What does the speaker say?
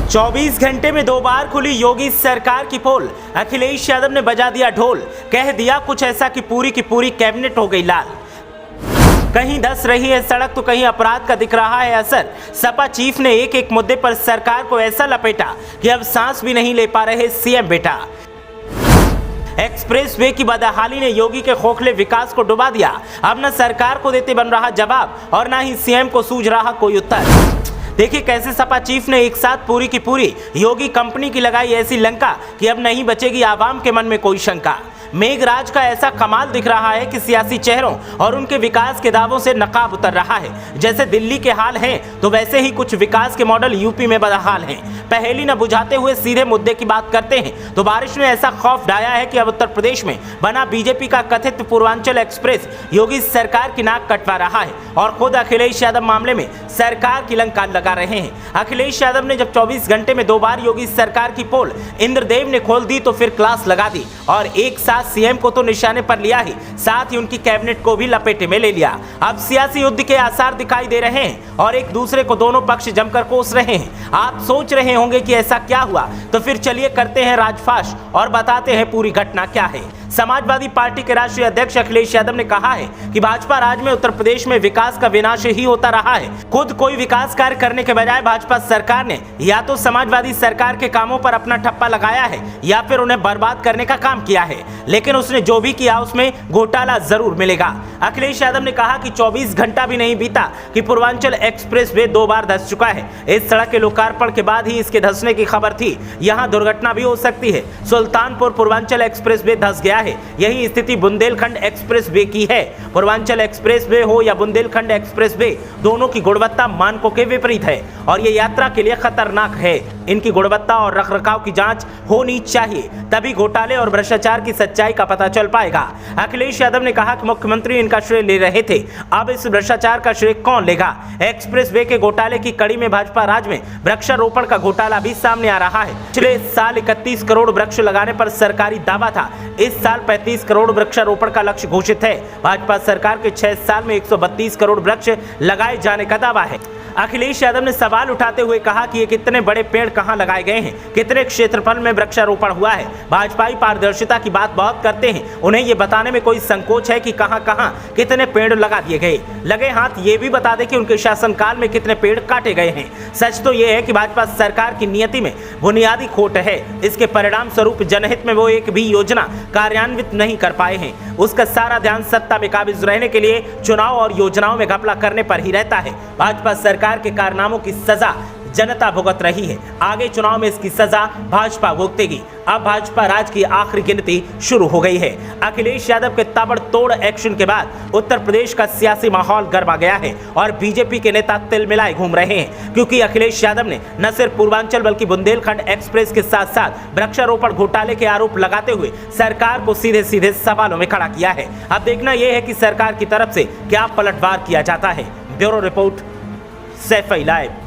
24 घंटे में 2 बार खुली योगी सरकार की पोल। अखिलेश यादव ने बजा दिया ढोल, कह दिया कुछ ऐसा कि पूरी की पूरी कैबिनेट हो गई लाल। कहीं धंस रही है सड़क तो कहीं अपराध का दिख रहा है असर। सपा चीफ ने एक एक मुद्दे पर सरकार को ऐसा लपेटा कि अब सांस भी नहीं ले पा रहे सीएम बेटा। एक्सप्रेस वे की बदहाली ने योगी के खोखले विकास को डुबा दिया। अब न सरकार को देते बन रहा जवाब और न ही सीएम को सूझ रहा कोई उत्तर। देखिए कैसे सपा चीफ ने एक साथ पूरी की पूरी योगी कंपनी की लगाई ऐसी लंका कि अब नहीं बचेगी आवाम के मन में कोई शंका। मेघराज का ऐसा कमाल दिख रहा है कि सियासी चेहरों और उनके विकास के दावों से नकाब उतर रहा है। जैसे दिल्ली के हाल हैं तो वैसे ही कुछ विकास के मॉडल यूपी में बदहाल हैं। पहेली न बुझाते हुए सीधे मुद्दे की बात करते हैं तो बारिश ने ऐसा खौफ ढाया है कि अब उत्तर प्रदेश में बना बीजेपी का कथित पूर्वांचल एक्सप्रेस योगी सरकार की नाक कटवा रहा है और खुद अखिलेश यादव मामले में सरकार की लंका लगा रहे हैं। अखिलेश यादव ने जब 24 घंटे में 2 बार योगी सरकार की पोल इंद्रदेव ने खोल दी तो फिर क्लास लगा दी और एक साथ सीएम को तो निशाने पर लिया ही, साथ ही उनकी कैबिनेट को भी लपेटे में ले लिया। अब सियासी युद्ध के आसार दिखाई दे रहे हैं और एक दूसरे को दोनों पक्ष जमकर कोस रहे हैं। आप सोच रहे होंगे कि ऐसा क्या हुआ, तो फिर चलिए करते हैं राजफाश और बताते हैं पूरी घटना क्या है। समाजवादी पार्टी के राष्ट्रीय अध्यक्ष अखिलेश यादव ने कहा है कि भाजपा राज में उत्तर प्रदेश में विकास का विनाश ही होता रहा है। खुद कोई विकास कार्य करने के बजाय भाजपा सरकार ने या तो समाजवादी सरकार के कामों पर अपना ठप्पा लगाया है या फिर उन्हें बर्बाद करने का काम किया है, लेकिन उसने जो भी किया उसमें घोटाला जरूर मिलेगा। अखिलेश यादव ने कहा कि 24 घंटा भी नहीं बीता कि पूर्वांचल एक्सप्रेस वे 2 बार धंस चुका है। इस सड़क के लोकार्पण के बाद ही इसके धंसने की खबर थी। यहाँ दुर्घटना भी हो सकती है। सुल्तानपुर पूर्वांचल एक्सप्रेस वे धंस गया है। यही स्थिति बुंदेलखंड एक्सप्रेस वे की है। पूर्वांचल एक्सप्रेस वे हो या बुंदेलखंड एक्सप्रेस वे, दोनों की गुणवत्ता मानकों के विपरीत है और ये यात्रा के लिए खतरनाक है। इनकी गुणवत्ता और रखरखाव की जांच होनी चाहिए, तभी घोटाले और भ्रष्टाचार की सच्चाई का पता चल पाएगा। अखिलेश यादव ने कहा कि मुख्यमंत्री इनका श्रेय ले रहे थे, अब इस भ्रष्टाचार का श्रेय कौन लेगा। एक्सप्रेस वे के घोटाले की कड़ी में भाजपा राज में वृक्षारोपण का घोटाला भी सामने आ रहा है। पिछले साल 31 करोड़ वृक्ष लगाने पर सरकारी दावा था, इस साल 35 करोड़ वृक्षारोपण का लक्ष्य घोषित है। भाजपा सरकार के 6 साल में 132 करोड़ वृक्ष लगाए जाने का दावा है। अखिलेश यादव ने सवाल उठाते हुए कहा कि ये कितने बड़े पेड़ कहां लगाए गए हैं, कितने क्षेत्रफल में वृक्षारोपण हुआ है। भाजपाई पारदर्शिता की बात बहुत करते हैं, उन्हें ये बताने में कोई संकोच है कि कहां कहां कितने पेड़ लगा दिए गए। लगे हाथ ये भी बता दें कि उनके शासनकाल में कितने पेड़ काटे गए हैं। सच तो ये है कि भाजपा सरकार की नीति में बुनियादी खोट है। इसके परिणाम स्वरूप जनहित में वो एक भी योजना कार्यान्वित नहीं कर पाए हैं। उसका सारा ध्यान सत्ता में काबिज रहने के लिए चुनाव और योजनाओं में घपला करने पर ही रहता है। भाजपा सरकार के कारनामों की सजा जनता भुगत रही है, आगे चुनाव में इसकी सजा भाजपा भुगतेगी। अब भाजपा राज की आखिरी गिनती शुरू हो गई है। अखिलेश यादव के ताबड़तोड़ एक्शन के बाद उत्तर प्रदेश का सियासी माहौल गरमा गया है और बीजेपी के नेता तिलमिलाए घूम रहे हैं, क्योंकि अखिलेश यादव ने न सिर्फ पूर्वांचल बल्कि बुंदेलखंड एक्सप्रेस के साथ साथ वृक्षारोपण घोटाले के आरोप लगाते हुए सरकार को सीधे सीधे सवालों में खड़ा किया है। अब देखना यह है कि सरकार की तरफ से क्या पलटवार किया जाता है। Bureau report, Saifai live.